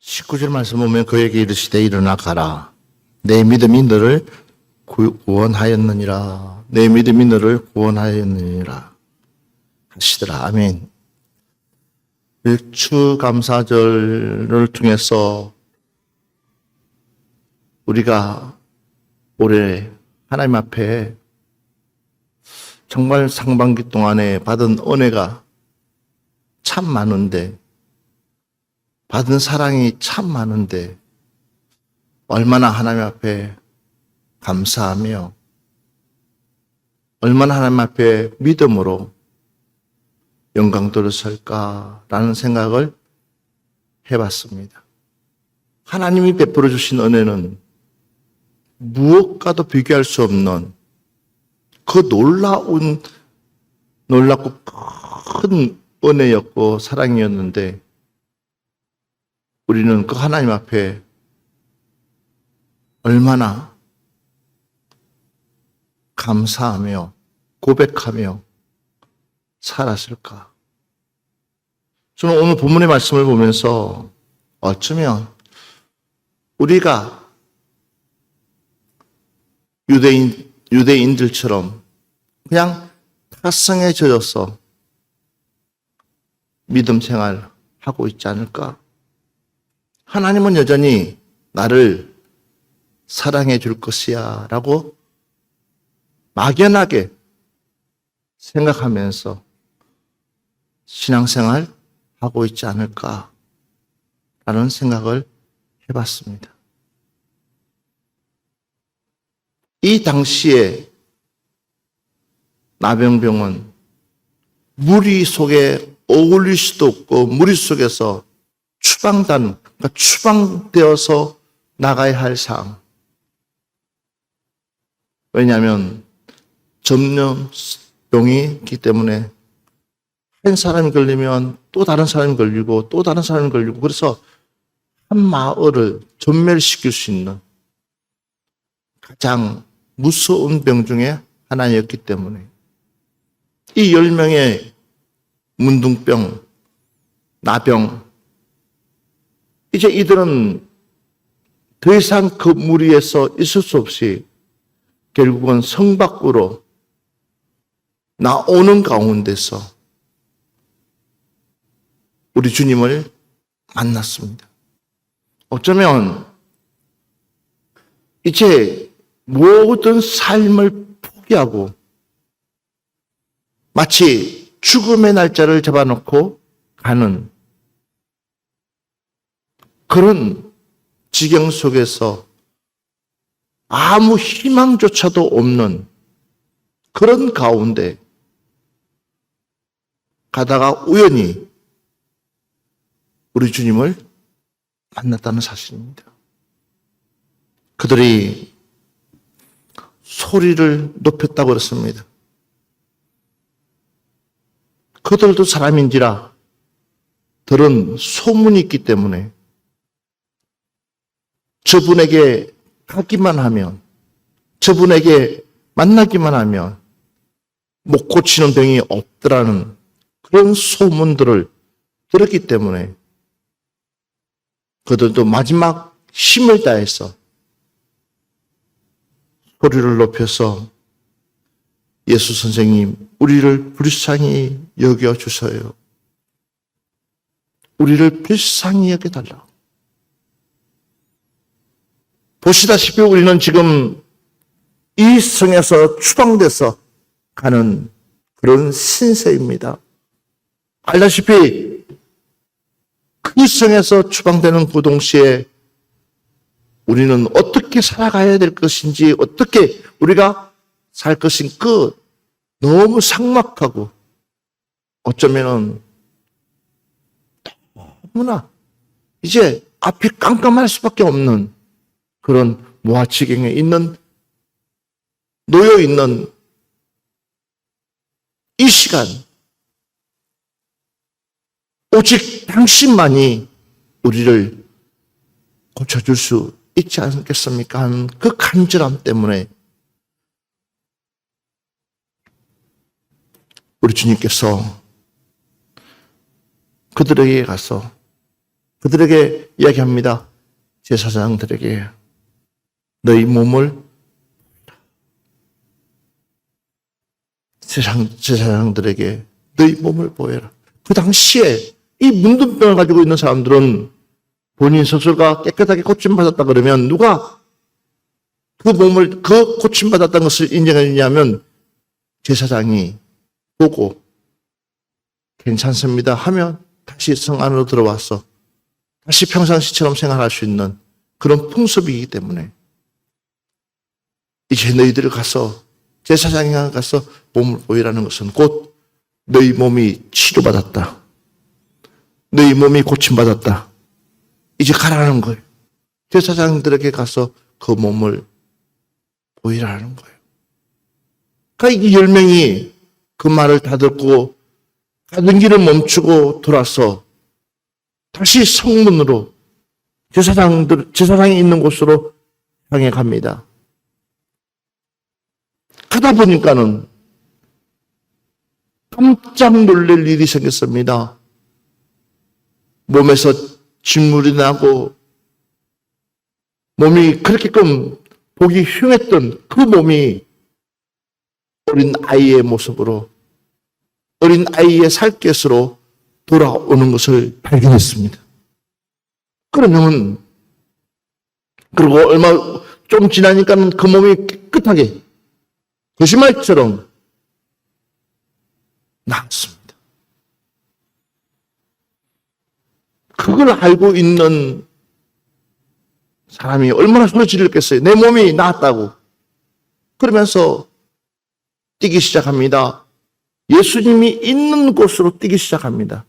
19절 말씀 보면 그에게 이르시되 일어나 가라. 내 믿음이 너를 구원하였느니라. 내 믿음이 너를 구원하였느니라 하시더라. 아멘. 일추감사절을 통해서 우리가 올해 하나님 앞에 정말 상반기 동안에 받은 은혜가 참 많은데, 받은 사랑이 참 많은데 얼마나 하나님 앞에 감사하며 얼마나 하나님 앞에 믿음으로 영광 돌릴까라는 생각을 해봤습니다. 하나님이 베풀어 주신 은혜는 무엇과도 비교할 수 없는 그 놀랍고 큰 은혜였고 사랑이었는데, 우리는 그 하나님 앞에 얼마나 감사하며 고백하며 살았을까? 저는 오늘 본문의 말씀을 보면서 어쩌면 우리가 유대인들처럼 그냥 타성에 젖어서 믿음 생활하고 있지 않을까? 하나님은 여전히 나를 사랑해 줄 것이야 라고 막연하게 생각하면서 신앙생활 하고 있지 않을까 라는 생각을 해봤습니다. 이 당시에 나병병은 무리 속에 어울릴 수도 없고 무리 속에서 추방되어서 나가야 할 상황. 왜냐하면 전염병이 있기 때문에 한 사람이 걸리면 또 다른 사람이 걸리고 또 다른 사람이 걸리고, 그래서 한 마을을 전멸시킬 수 있는 가장 무서운 병 중에 하나였기 때문에 이 10명의 문둥병, 나병, 이제 이들은 더 이상 그 무리에서 있을 수 없이 결국은 성 밖으로 나오는 가운데서 우리 주님을 만났습니다. 어쩌면 이제 모든 삶을 포기하고 마치 죽음의 날짜를 잡아놓고 가는 그런 지경 속에서 아무 희망조차도 없는 그런 가운데 가다가 우연히 우리 주님을 만났다는 사실입니다. 그들이 소리를 높였다고 그랬습니다. 그들도 사람인지라 들은 소문이 있기 때문에 저분에게 가기만 하면, 저분에게 만나기만 하면 못 고치는 병이 없더라는 그런 소문들을 들었기 때문에 그들도 마지막 힘을 다해서 소리를 높여서 예수 선생님, 우리를 불쌍히 여겨주셔요. 우리를 불쌍히 여겨달라고. 보시다시피 우리는 지금 이 성에서 추방돼서 가는 그런 신세입니다. 알다시피 그 성에서 추방되는 그 동시에 우리는 어떻게 살아가야 될 것인지, 어떻게 우리가 살 것인지 너무 삭막하고 어쩌면은 너무나 이제 앞이 깜깜할 수밖에 없는 그런 무아지경에 놓여 있는 이 시간, 오직 당신만이 우리를 고쳐줄 수 있지 않겠습니까? 하는 그 간절함 때문에 우리 주님께서 그들에게 가서 그들에게 이야기합니다. 제사장들에게 너희 몸을 제사장들에게 너희 몸을 보여라. 그 당시에 이 문둥병을 가지고 있는 사람들은 본인 스스로가 깨끗하게 고침받았다 그러면 누가 그 몸을 그 고침받았다는 것을 인정했냐면 제사장이 보고 괜찮습니다 하면 다시 성 안으로 들어와서 다시 평상시처럼 생활할 수 있는 그런 풍습이기 때문에 이제 너희들이 가서 제사장이 가서 몸을 보이라는 것은 곧 너희 몸이 치료받았다. 너희 몸이 고침받았다. 이제 가라는 거예요. 제사장들에게 가서 그 몸을 보이라는 거예요. 그러니까 이 10명이 그 말을 다 듣고 가던 길을 멈추고 돌아서 다시 성문으로 제사장이 있는 곳으로 향해 갑니다. 가다 보니까는 깜짝 놀랄 일이 생겼습니다. 몸에서 진물이 나고 몸이 그렇게끔 보기 흉했던 그 몸이 어린 아이의 모습으로 어린 아이의 살갗으로 돌아오는 것을 발견했습니다. 그러면 그리고 얼마 좀 지나니까는 그 몸이 깨끗하게 거짓말처럼 나았습니다. 그걸 알고 있는 사람이 얼마나 소리 지르겠어요. 내 몸이 나았다고. 그러면서 뛰기 시작합니다. 예수님이 있는 곳으로 뛰기 시작합니다.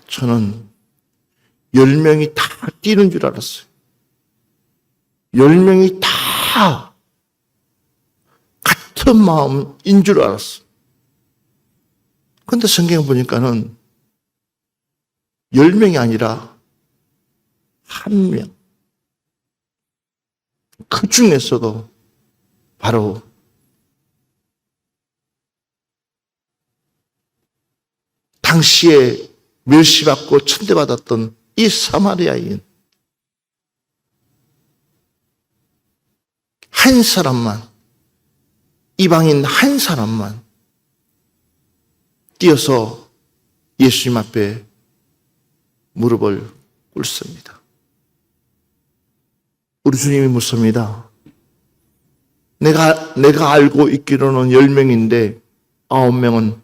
저는 10명이 다 뛰는 줄 알았어요. 10명이 다 같은 마음인 줄 알았어요. 그런데 성경 보니까는 10명이 아니라 1명. 그 중에서도 바로 당시에 멸시받고 천대받았던 이 사마리아인 한 사람만, 이방인 한 사람만 뛰어서 예수님 앞에 무릎을 꿇습니다. 우리 주님이 묻습니다. 내가 알고 있기로는 10명인데 9명은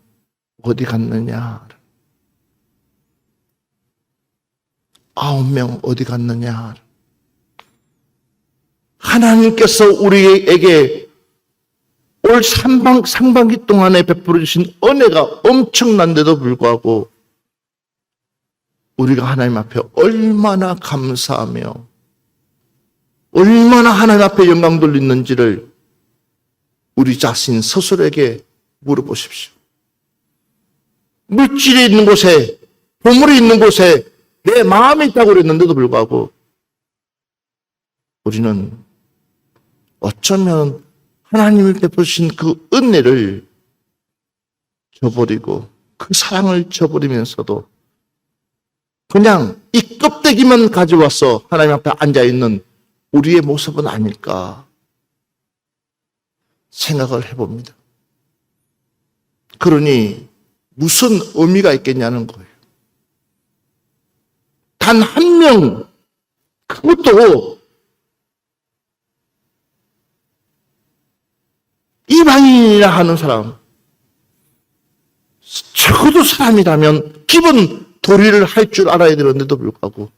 어디 갔느냐? 9명 어디 갔느냐? 하나님께서 우리에게 올 상반기 동안에 베풀어 주신 은혜가 엄청난데도 불구하고 우리가 하나님 앞에 얼마나 감사하며 얼마나 하나님 앞에 영광 돌리는지를 우리 자신 스스로에게 물어보십시오. 물질이 있는 곳에, 보물이 있는 곳에 내 마음이 있다고 그랬는데도 불구하고 우리는 어쩌면 하나님이 베푸신 그 은혜를 저버리고 그 사랑을 저버리면서도 그냥 이 껍데기만 가져와서 하나님 앞에 앉아있는 우리의 모습은 아닐까 생각을 해봅니다. 그러니 무슨 의미가 있겠냐는 거예요. 단 한 명, 그것도 이방인이라 하는 사람, 적어도 사람이라면 기본 도리를 할 줄 알아야 되는데도 불구하고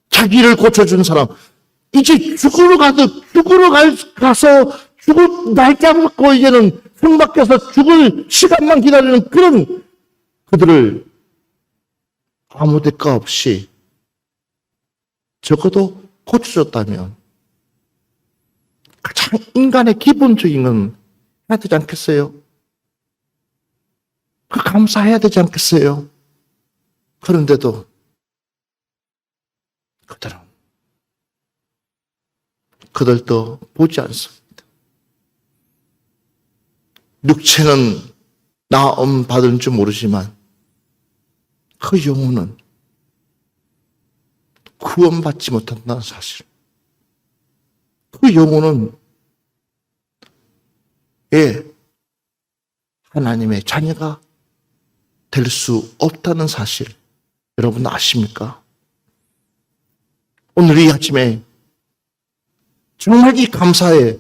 자기를 고쳐준 사람, 이제 죽으러 가서 죽을 날짜 먹고 이제는 성 밖에서 죽을 시간만 기다리는 그런 그들을 아무 대가 없이 적어도 고쳐줬다면 가장 인간의 기본적인 건 해야 되지 않겠어요? 그 감사해야 되지 않겠어요? 그런데도 그들도 보지 않습니다. 육체는 나음 받은 줄 모르지만 그 영혼은 구원받지 못한다는 사실. 그 영혼은 하나님의 자녀가 될 수 없다는 사실. 여러분 아십니까? 오늘 이 아침에 정말 이 감사에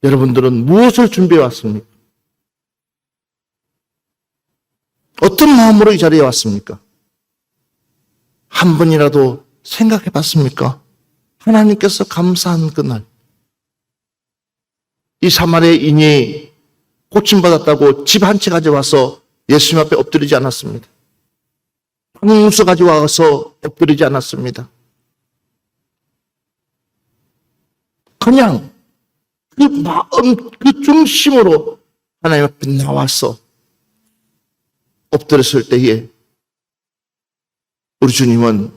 여러분들은 무엇을 준비해 왔습니까? 어떤 마음으로 이 자리에 왔습니까? 한 번이라도 생각해 봤습니까? 하나님께서 감사한 그날, 이 사마리아인이 고침받았다고 집 한 채 가져와서 예수님 앞에 엎드리지 않았습니다. 홍수 가져와서 엎드리지 않았습니다. 그냥 그 마음, 그 중심으로 하나님 앞에 나와서 엎드렸을 때에 우리 주님은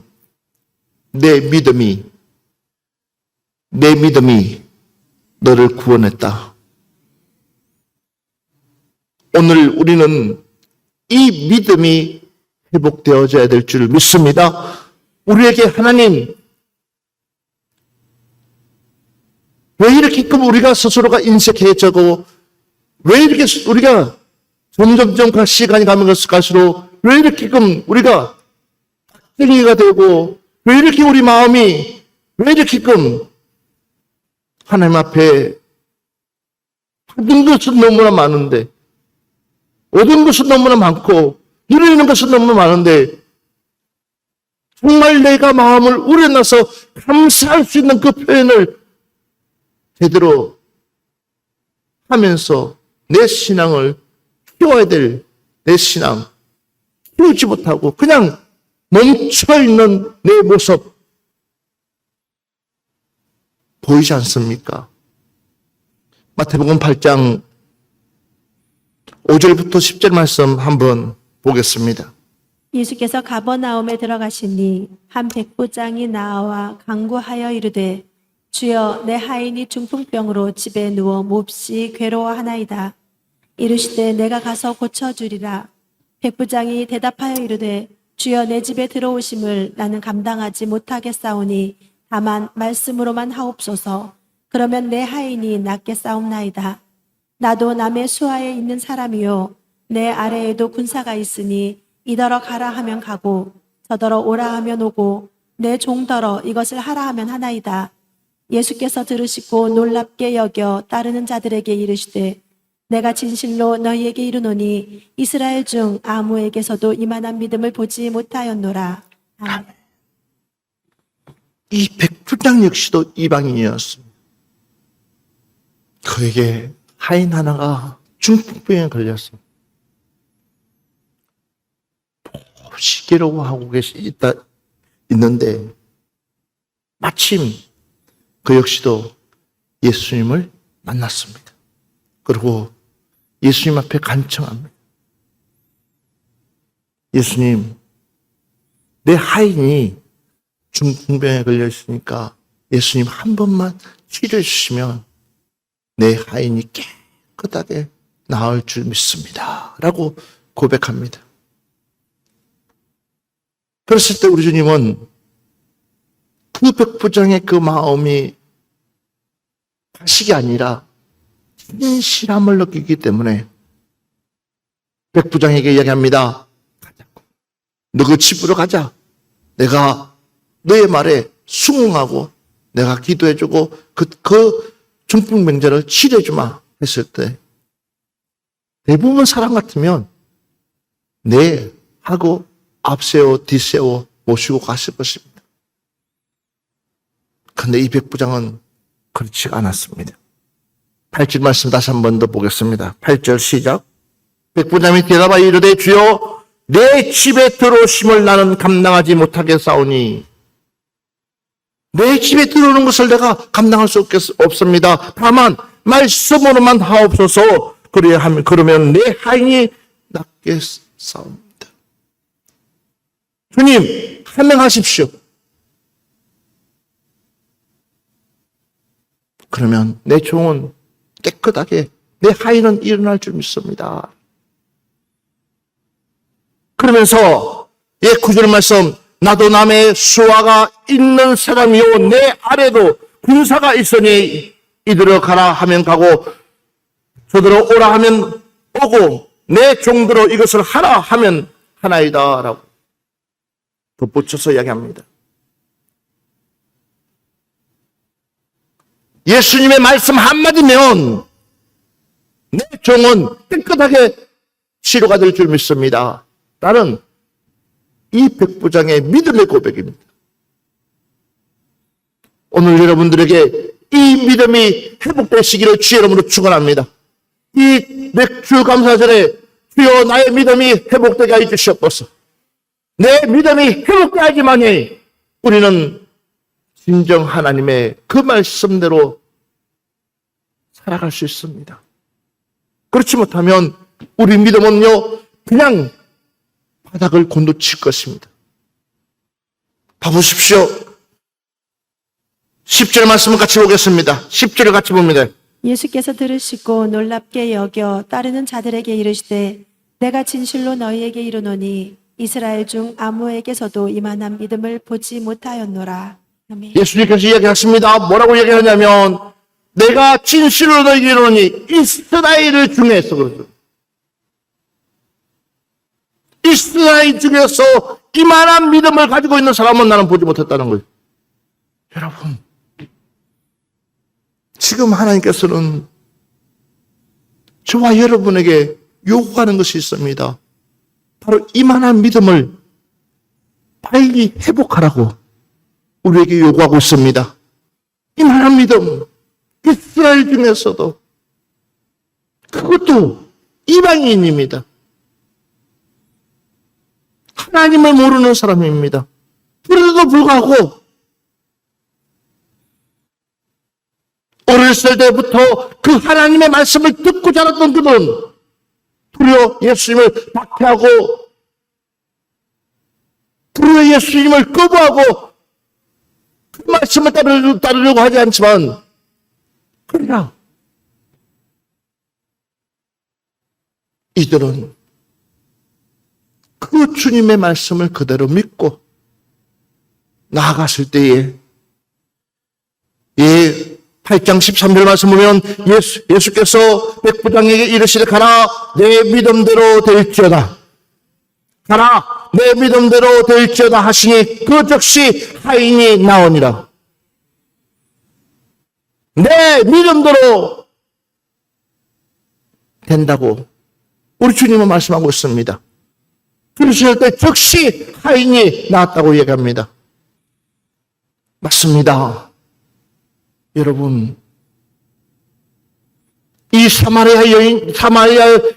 내 믿음이 너를 구원했다. 오늘 우리는 이 믿음이 회복되어져야 될 줄 믿습니다. 우리에게 하나님, 왜 이렇게끔 우리가 스스로가 인색해지고, 왜 이렇게 우리가 점점점 시간이 가면 갈수록 왜 이렇게끔 우리가 땡이가 되고, 왜 이렇게 우리 마음이 왜 이렇게끔 하나님 앞에 받은 것은 너무나 많은데, 얻은 것은 너무나 많고, 누리는 것은 너무나 많은데, 정말 내가 마음을 우러나서 감사할 수 있는 그 표현을 제대로 하면서 내 신앙을 키워야 될 내 신앙 키우지 못하고 그냥 멈춰있는 내 모습 보이지 않습니까? 마태복음 8장 5절부터 10절 말씀 한번 보겠습니다. 예수께서 가버나움에 들어가시니 한 백부장이 나와 간구하여 이르되 주여 내 하인이 중풍병으로 집에 누워 몹시 괴로워하나이다. 이르시되 내가 가서 고쳐주리라. 백부장이 대답하여 이르되 주여 내 집에 들어오심을 나는 감당하지 못하겠사오니 다만 말씀으로만 하옵소서. 그러면 내 하인이 낫게 싸움나이다. 나도 남의 수하에 있는 사람이요 내 아래에도 군사가 있으니 이더러 가라 하면 가고 저더러 오라 하면 오고 내 종더러 이것을 하라 하면 하나이다. 예수께서 들으시고 놀랍게 여겨 따르는 자들에게 이르시되 내가 진실로 너희에게 이르노니 이스라엘 중 아무에게서도 이만한 믿음을 보지 못하였노라. 아멘. 이 백부장 역시도 이방인이었습니다. 그에게 하인 하나가 중풍병에 걸렸습니다. 몹시 괴로워하고 있는데 마침 그 역시도 예수님을 만났습니다. 그리고 예수님 앞에 간청합니다. 예수님, 내 하인이 중풍병에 걸려 있으니까 예수님 한 번만 치료해 주시면 내 하인이 깨끗하게 나을 줄 믿습니다. 라고 고백합니다. 그랬을 때 우리 주님은 그 백부장의 그 마음이 가식이 아니라 진실함을 느끼기 때문에 백부장에게 이야기합니다. 가자고. 너 그 집으로 가자. 내가 너의 말에 순응하고 내가 기도해주고 그 중풍병자를 치료해주마 했을 때 대부분 사람 같으면 네 하고 앞세워 뒤세워 모시고 갔을 것입니다. 그런데 이 백부장은 그렇지 않았습니다. 8절 말씀 다시 한 번 더 보겠습니다. 8절 시작. 백부장이 대답하여 이르되 주여 내 집에 들어오심을 나는 감당하지 못하겠사오니 내 집에 들어오는 것을 내가 감당할 수 없습니다. 다만 말씀으로만 하옵소서. 그러면 내 하인이 낫겠사옵니다. 주님 하명하십시오. 그러면 내 종은 깨끗하게 내 하인은 일어날 줄 믿습니다. 그러면서 9절 말씀, 나도 남의 수하가 있는 사람이요 내 아래도 군사가 있으니 이들어 가라 하면 가고 저들어 오라 하면 오고 내 종들어 이것을 하라 하면 하나이다 라고 덧붙여서 이야기합니다. 예수님의 말씀 한마디면 내 종은 깨끗하게 치료가 될 줄 믿습니다. 나는 이 백부장의 믿음의 고백입니다. 오늘 여러분들에게 이 믿음이 회복되시기를 주의 이름으로 축원합니다. 이 맥주 감사절에 주여 나의 믿음이 회복되게 해 주시옵소서. 내 믿음이 회복되어야지만이 우리는 진정 하나님의 그 말씀대로 살아갈 수 있습니다. 그렇지 못하면 우리 믿음은요 그냥 바닥을 곤두칠 것입니다. 봐보십시오. 10절 말씀을 같이 보겠습니다. 10절을 같이 봅니다. 예수께서 들으시고 놀랍게 여겨 따르는 자들에게 이르시되 내가 진실로 너희에게 이르노니 이스라엘 중 아무에게서도 이만한 믿음을 보지 못하였노라. 아멘. 예수님께서 이야기하십니다. 뭐라고 얘기하냐면 내가 진실로 너희에게 이르노니 이스라엘 중에서 그러죠. 이스라엘 중에서 이만한 믿음을 가지고 있는 사람은 나는 보지 못했다는 거예요. 여러분, 지금 하나님께서는 저와 여러분에게 요구하는 것이 있습니다. 바로 이만한 믿음을 빨리 회복하라고 우리에게 요구하고 있습니다. 이만한 믿음, 이스라엘 중에서도 그것도 이방인입니다. 하나님을 모르는 사람입니다. 그런데도 불구하고 어렸을 때부터 그 하나님의 말씀을 듣고 자랐던 그분 두려워 예수님을 박해하고 두려워 예수님을 거부하고 그 말씀을 따르려고 하지 않지만 그러나 이들은 그 주님의 말씀을 그대로 믿고 나아갔을 때에 8장 13절 말씀 보면 예수께서 백부장에게 이르시되 가라 내 믿음대로 될지어다. 가라 내 믿음대로 될지어다 하시니 그 즉시 하인이 나오니라. 내 믿음대로 된다고 우리 주님은 말씀하고 있습니다. 그러실 때 즉시 하인이 나왔다고 얘기합니다. 맞습니다. 여러분, 이 사마리아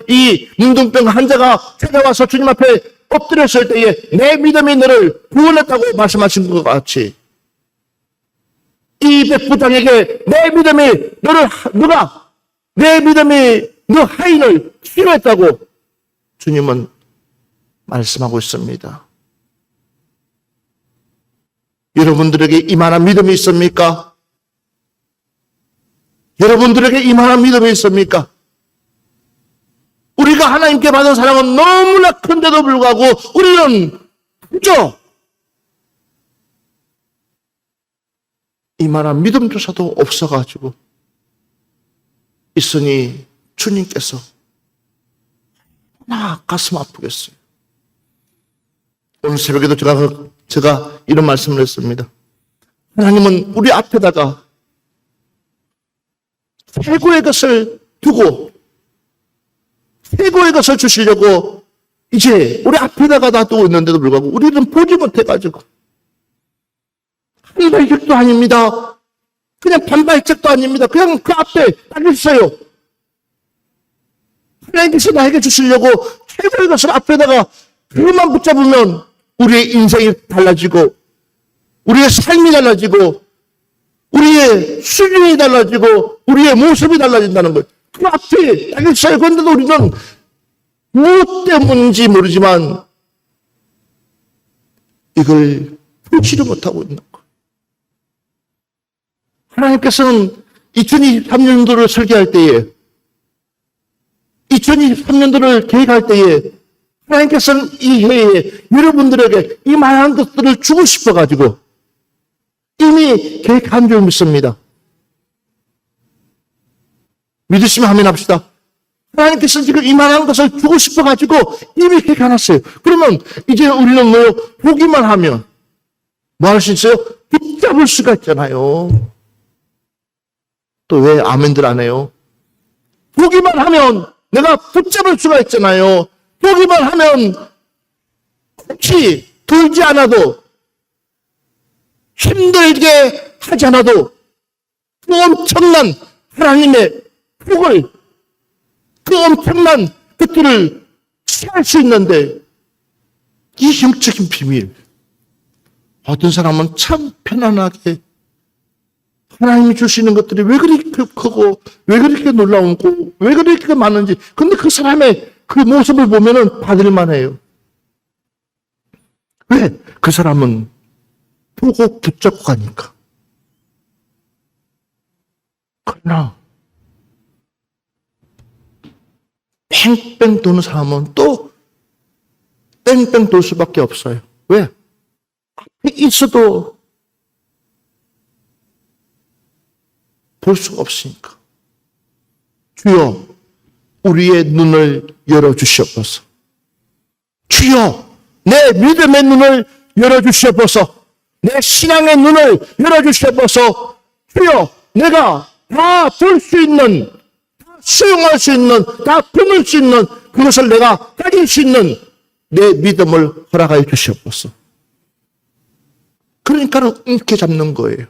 이 문둥병 환자가 찾아와서 주님 앞에 엎드렸을 때에 내 믿음이 너를 구원했다고 말씀하신 것 같이 이 백부장에게 내 믿음이 너 하인을 치료했다고 주님은 말씀하고 있습니다. 여러분들에게 이만한 믿음이 있습니까? 여러분들에게 이만한 믿음이 있습니까? 우리가 하나님께 받은 사랑은 너무나 큰데도 불구하고 우리는 그저 이만한 믿음조차도 없어가지고 있으니 주님께서 나 가슴 아프겠어요. 오늘 새벽에도 제가 이런 말씀을 했습니다. 하나님은 우리 앞에다가 최고의 것을 두고 최고의 것을 주시려고 이제 우리 앞에다가 놔두고 있는데도 불구하고 우리는 보지 못해가지고 한 발짝도 아닙니다. 그냥 반발짝도 아닙니다. 그냥 그 앞에 딱 있어요. 하나님께서 나에게 주시려고 최고의 것을 앞에다가 그것만 붙잡으면 우리의 인생이 달라지고 우리의 삶이 달라지고 우리의 수준이 달라지고 우리의 모습이 달라진다는 거예요. 그 앞에 딱 있어요. 그런데도 우리는 무엇 때문인지 모르지만 이걸 보지를 못하고 있는 거예요. 하나님께서는 2023년도를 설계할 때에 2023년도를 계획할 때에 하나님께서는 이 해에 여러분들에게 이 많은 것들을 주고 싶어가지고 이미 계획한 줄 믿습니다. 믿으시면 아멘 합시다. 하나님께서 지금 이만한 것을 주고 싶어가지고 이미 계획해놨어요. 그러면 이제 우리는 뭐요? 보기만 하면 뭐 할 수 있어요? 붙잡을 수가 있잖아요. 또 왜 아멘들 안 해요? 보기만 하면 내가 붙잡을 수가 있잖아요. 보기만 하면 혹시 돌지 않아도 힘들게 하지 않아도 그 엄청난 하나님의 복을 그 엄청난 것들을 취할 수 있는데 이 영적인 비밀 어떤 사람은 참 편안하게 하나님이 주시는 것들이 왜 그렇게 크고 왜 그렇게 놀라운고 왜 그렇게 많은지 근데 그 사람의 그 모습을 보면은 받을만 해요. 왜? 그 사람은 보고 붙잡고 가니까. 그러나 뺑뺑 도는 사람은 또 뺑뺑 돌 수밖에 없어요. 왜? 앞에 있어도 볼 수가 없으니까. 주여, 우리의 눈을 열어주시옵소서. 주여, 내 믿음의 눈을 열어주시옵소서. 내 신앙의 눈을 열어주시옵소서. 주여, 내가 다 볼 수 있는, 다 수용할 수 있는, 다 품을 수 있는, 그것을 내가 가질 수 있는 내 믿음을 허락하여 주시옵소서. 그러니까는 이렇게 잡는 거예요.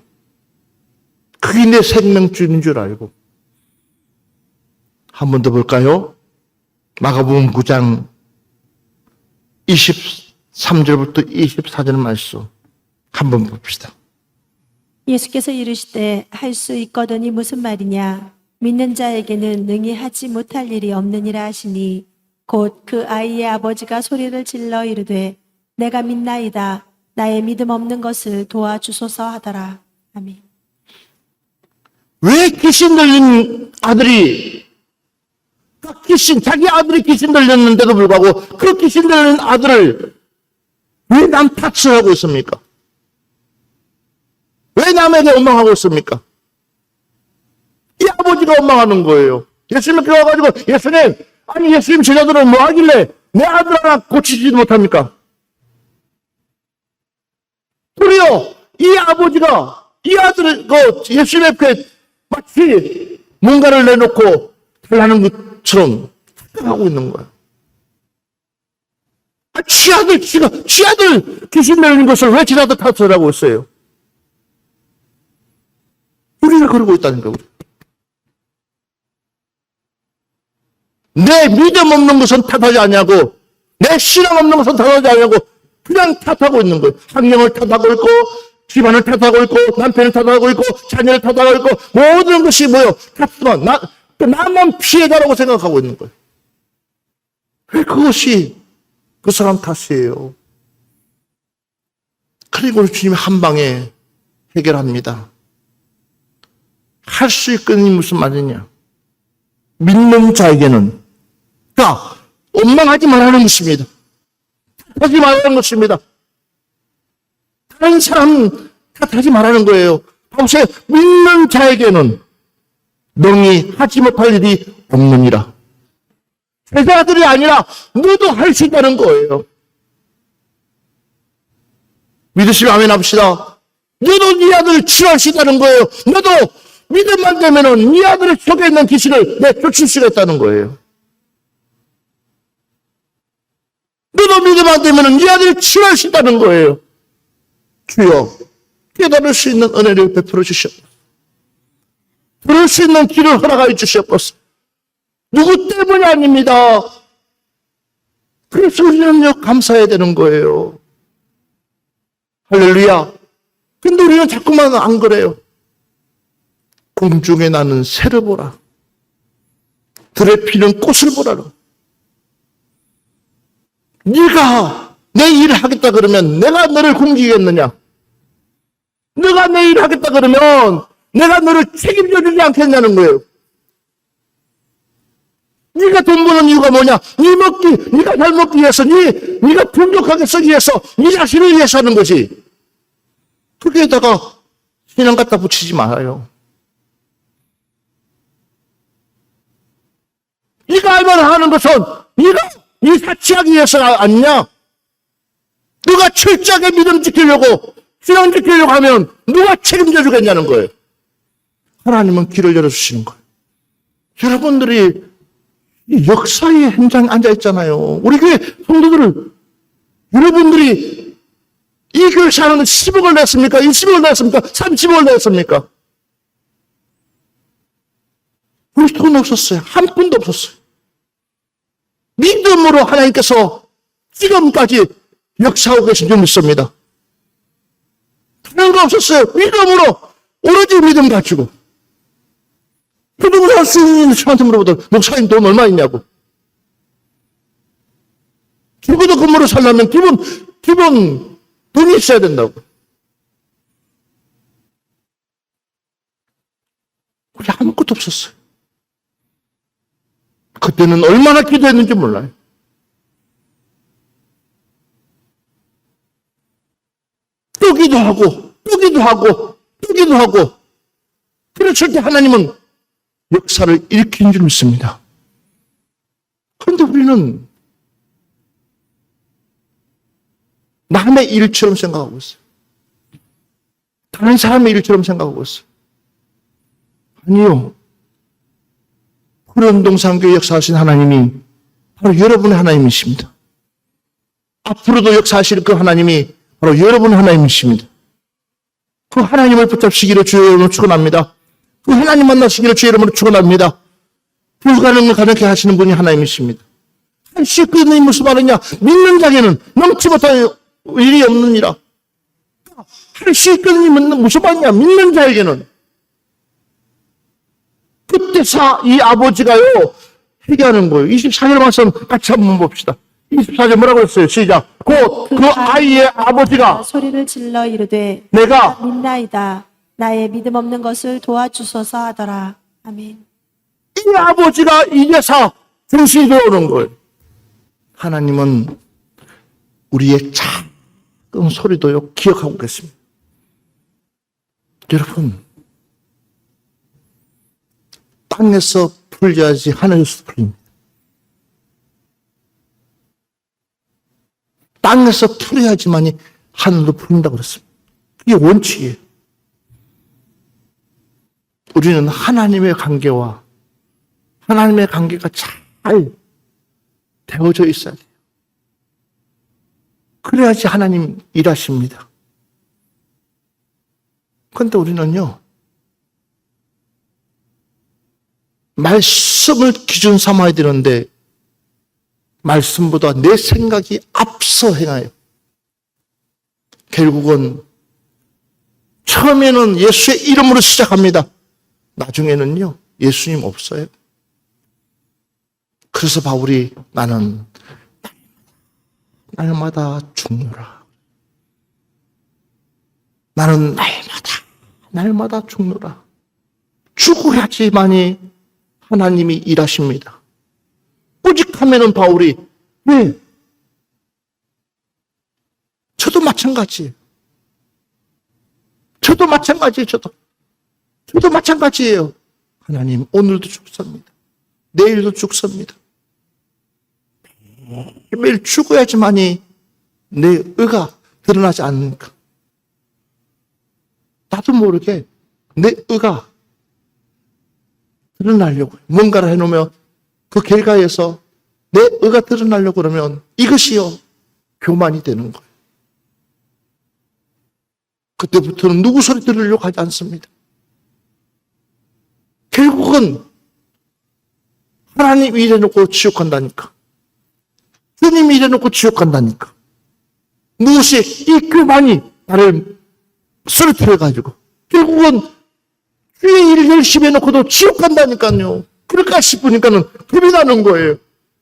그게 내 생명줄인 줄 알고. 한 번 더 볼까요? 마가복음 9장 23절부터 24절 말씀 한번 봅시다. 예수께서 이르시되 할 수 있거든이 무슨 말이냐 믿는 자에게는 능히 하지 못할 일이 없느니라 하시니 곧 그 아이의 아버지가 소리를 질러 이르되 내가 믿나이다 나의 믿음 없는 것을 도와주소서 하더라. 아멘. 왜 귀신 들린 아들이 자기 아들이 귀신 들렸는데도 불구하고 그 귀신 들린 아들을 왜 남 탓을 하고 있습니까? 왜 남에게 원망하고 있습니까? 이 아버지가 원망하는 거예요. 예수님께 와가지고 예수님, 아니 예수님 제자들은 뭐 하길래 내 아들 하나 고치지도 못합니까? 도리어 이 아버지가 이 아들을 예수님 앞에 마치 뭔가를 내놓고 달라는 것처럼 생각하고 있는 거야. 지 아들 귀신 내는 것을 왜 지나도 탓을 하고 있어요? 우리가 그러고 있다는 거예요. 내 믿음 없는 것은 탓하지 않냐고, 내 신앙 없는 것은 탓하지 않냐고, 그냥 탓하고 있는 거예요. 환경을 탓하고 있고, 집안을 탓하고 있고, 남편을 탓하고 있고, 자녀를 탓하고 있고, 모든 것이 뭐예요? 탓만, 나만 피해자라고 생각하고 있는 거예요. 왜 그것이 그 사람 탓이에요? 그리고 우리 주님이 한 방에 해결합니다. 할 수 있거니 무슨 말이냐? 믿는 자에게는 원망하지 말라는 것입니다. 하지 말라는 것입니다. 다른 사람 탓하지 말라는 거예요. 보세요. 믿는 자에게는 능히 하지 못할 일이 없느니라. 제자들이 아니라 너도 할 수 있다는 거예요. 믿으시면 아멘 합시다. 너도 네 아들을 치유할 수 있다는 거예요. 너도 믿음만 되면은 네 아들의 속에 있는 귀신을 내쫓을 수가 있다는 거예요. 너도 믿음만 되면은 네 아들을 치유할 수 있다는 거예요. 주여, 깨달을 수 있는 은혜를 베풀어 주시옵소서. 들을 수 있는 길을 허락하여 주시옵소서. 누구 때문이 아닙니다. 그래서 우리는요, 감사해야 되는 거예요. 할렐루야. 근데 우리는 자꾸만 안 그래요. 공중에 나는 새를 보라. 들에 피는 꽃을 보라. 네가 내 일을 하겠다 그러면 내가 너를 굶기겠느냐? 네가 내 일을 하겠다 그러면 내가 너를 책임져 주지 않겠냐는 거예요. 네가 네가 돈 버는 이유가 뭐냐? 네가 잘 먹기 위해서, 네가 풍족하게 쓰기 위해서, 네 자신을 위해서 하는 거지. 거기에다가 신앙 갖다 붙이지 말아요. 네가 알만 하는 것은 네가 네 사치하기 위해서 아니냐? 누가 철저하게 믿음 지키려고 신앙 지키려고 하면 누가 책임져 주겠냐는 거예요. 하나님은 길을 열어주시는 거예요. 여러분들이 역사의 현장에 앉아있잖아요. 우리 교회 성도들을 여러분들이 이 교회 사는 10억을 냈습니까? 20억을 냈습니까? 30억을 냈습니까? 우리 돈 없었어요. 한 푼도 없었어요. 믿음으로 하나님께서 지금까지 역사하고 계신 줄 믿습니다. 다른 거 없었어요. 믿음으로 오로지 믿음 가지고. 부동산 수익인 저한테 물어보더니 목사님 돈 얼마 있냐고. 죽어도 건물을 살려면 기본 돈이 있어야 된다고. 우리 아무것도 없었어요. 그때는 얼마나 기도했는지 몰라요. 또 기도하고, 또 기도하고, 또 기도하고. 그랬을 때 하나님은 역사를 일으킨 줄 믿습니다. 그런데 우리는 남의 일처럼 생각하고 있어요. 다른 사람의 일처럼 생각하고 있어요. 아니요. 구련동산교회 역사하신 하나님이 바로 여러분의 하나님이십니다. 앞으로도 역사하실 그 하나님이 바로 여러분의 하나님이십니다. 그 하나님을 붙잡시기를 주의 이름으로 축원합니다. 그 하나님 만나시기를 주의 이름으로 축원합니다. 불가능을 가능케 하시는 분이 하나님이십니다. 할수 있는 무슨 말이냐? 믿는 자에게는 넘지 못할 일이 없느니라. 할 수 있는 힘은 무슨 말이냐? 믿는 자에게는. 그때 이 아버지가요, 회개하는 거예요. 24절 말씀 같이 한번 봅시다. 24절 뭐라고 했어요? 시작. 곧 그 아이의 아버지가 소리를 질러 이르되 내가 믿나이다. 나의 믿음 없는 것을 도와주소서 하더라. 아멘. 이 아버지가 이제서 정신이 들어오는 거예요. 하나님은 우리의 작은 소리도요, 기억하고 계십니다. 여러분, 땅에서 풀려야지 하늘에서 풀립니다. 땅에서 풀어야지만이 하늘로 풀린다고 그랬습니다. 그게 원칙이에요. 우리는 하나님의 관계가 잘 되어져 있어야 돼요. 그래야지 하나님 일하십니다. 그런데 우리는요, 말씀을 기준 삼아야 되는데 말씀보다 내 생각이 앞서 행하여 결국은 처음에는 예수의 이름으로 시작합니다. 나중에는요, 예수님 없어요. 그래서 바울이 나는 날마다 죽노라. 나는 날마다 죽노라. 죽어야지만이 하나님이 일하십니다. 오직 하면은 바울이, 왜? 저도 마찬가지예요. 저도 마찬가지예요. 하나님, 오늘도 죽습니다. 내일도 죽습니다. 매일 죽어야지만이 내 의가 드러나지 않으니까. 나도 모르게 내 의가 드러나려고 뭔가를 해놓으면 그 결과에서 내 의가 드러나려고 그러면 이것이요, 교만이 되는 거예요. 그때부터는 누구 소리 들으려고 하지 않습니다. 결국은 하나님 일해놓고 지옥한다니까. 주님 일해놓고 지옥한다니까. 무엇이 이 교만이 나를 쓰러뜨려가지고 결국은 주의 일을 열심히 해놓고도 지옥한다니까요. 그럴까 싶으니까는 겁이 나는 거예요.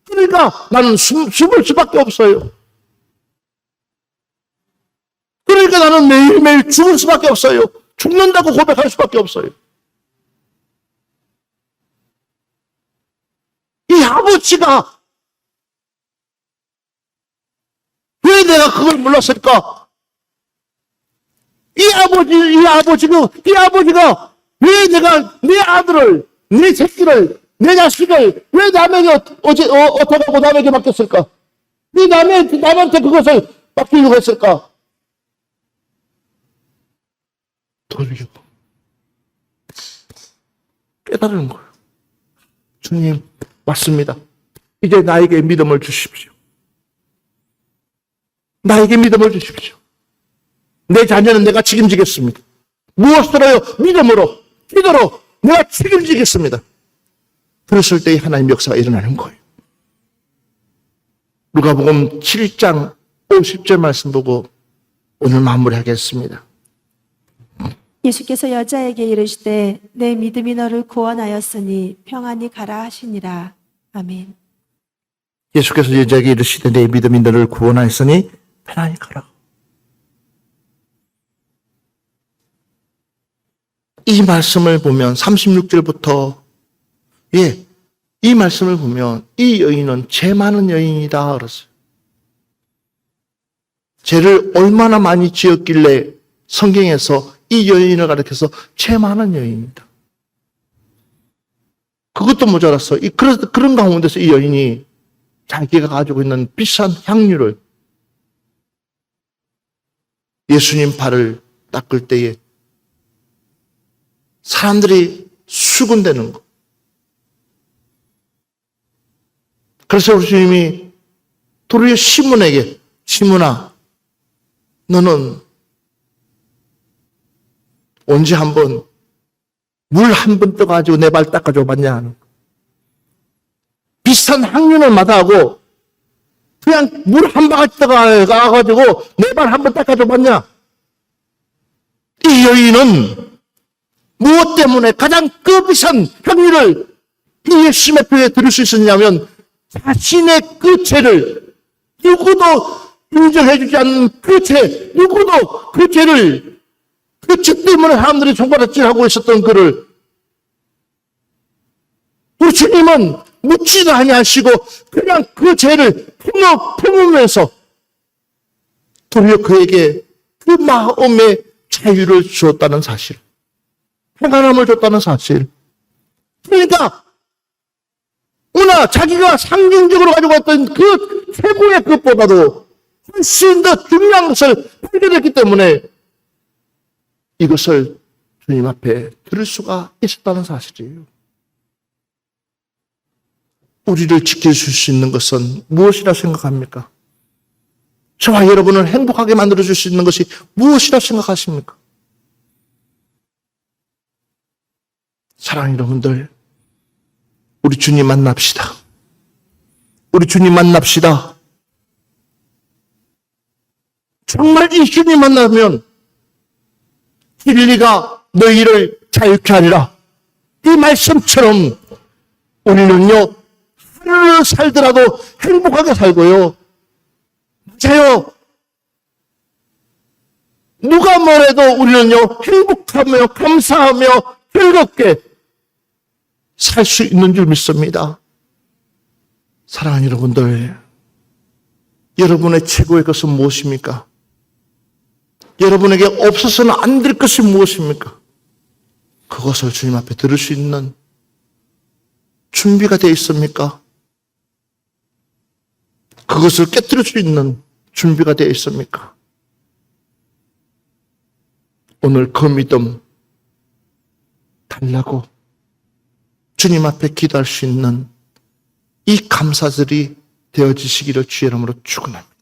그러니까 나는 숨을 수밖에 없어요. 그러니까 나는 매일매일 죽을 수밖에 없어요. 죽는다고 고백할 수밖에 없어요. 이 아버지가 왜 내가 그걸 몰랐을까? 이 아버지가 왜 내가 내 아들을, 내 새끼를, 내 자식을 왜 남에게 어떡하고 남에게 맡겼을까? 왜 남한테 그것을 맡기려고 했을까? 도리어 깨달은 거예요. 주님, 맞습니다. 이제 나에게 믿음을 주십시오. 나에게 믿음을 주십시오. 내 자녀는 내가 책임지겠습니다. 무엇으로요? 믿음으로, 기도로 내가 책임지겠습니다. 그랬을 때 하나님의 역사가 일어나는 거예요. 누가복음 7장 50절 말씀 보고 오늘 마무리하겠습니다. 예수께서 여자에게 이르시되 내 믿음이 너를 구원하였으니 평안히 가라 하시니라. 아멘. 예수께서 여자에게 이르시되 내 믿음이 너를 구원하였으니 편안히 가라. 이 말씀을 보면 36절부터 이 말씀을 보면 이 여인은 죄 많은 여인이다 그랬어요. 죄를 얼마나 많이 지었길래 성경에서 이 여인을 가리켜서 죄 많은 여인이다. 그것도 모자랐어. 그런 가운데서 이 여인이 자기가 가지고 있는 비싼 향유를 예수님 발을 닦을 때에 사람들이 수군대는 거. 그래서 우리 주님이 도리어 시몬에게, 시몬아, 너는 언제 한번 물 한 번 떠가지고 내 발 닦아줘 봤냐? 비싼 향유를 마다하고 그냥 물 한 바가지 떠가가지고 내 발 한 번 닦아줘 봤냐? 이 여인은 무엇 때문에 가장 그 비싼 향유를 이 예수님의 뼈에 들을 수 있었냐면 자신의 그 죄를 누구도 인정해주지 않는 그 죄, 누구도 그 죄를 그 죄 때문에 사람들이 손가락질하고 있었던 그를 우리 주님은 묻지도 아니하시고 그냥 그 죄를 품으면서 도리어 그에게 그 마음의 자유를 주었다는 사실, 평안함을 줬다는 사실. 그러니까 오나 자기가 상징적으로 가지고 왔던 그 최고의 것보다도 훨씬 더 중요한 것을 발견했기 때문에 이것을 주님 앞에 들을 수가 있었다는 사실이에요. 우리를 지켜줄 수 있는 것은 무엇이라 생각합니까? 저와 여러분을 행복하게 만들어줄 수 있는 것이 무엇이라 생각하십니까? 사랑하는 여러분들, 우리 주님 만납시다. 우리 주님 만납시다. 정말 이 주님 만나면 진리가 너희를 자유케 하리라. 이 말씀처럼 우리는요, 하루를 살더라도 행복하게 살고요. 맞아요. 누가 뭐래도 우리는요, 행복하며 감사하며 즐겁게 살 수 있는 줄 믿습니다. 사랑하는 여러분들, 여러분의 최고의 것은 무엇입니까? 여러분에게 없어서는 안 될 것이 무엇입니까? 그것을 주님 앞에 들을 수 있는 준비가 되어 있습니까? 그것을 깨뜨릴 수 있는 준비가 되어 있습니까? 오늘 그 믿음 달라고 주님 앞에 기도할 수 있는 이 감사들이 되어지시기를 주의 이름으로 축원합니다.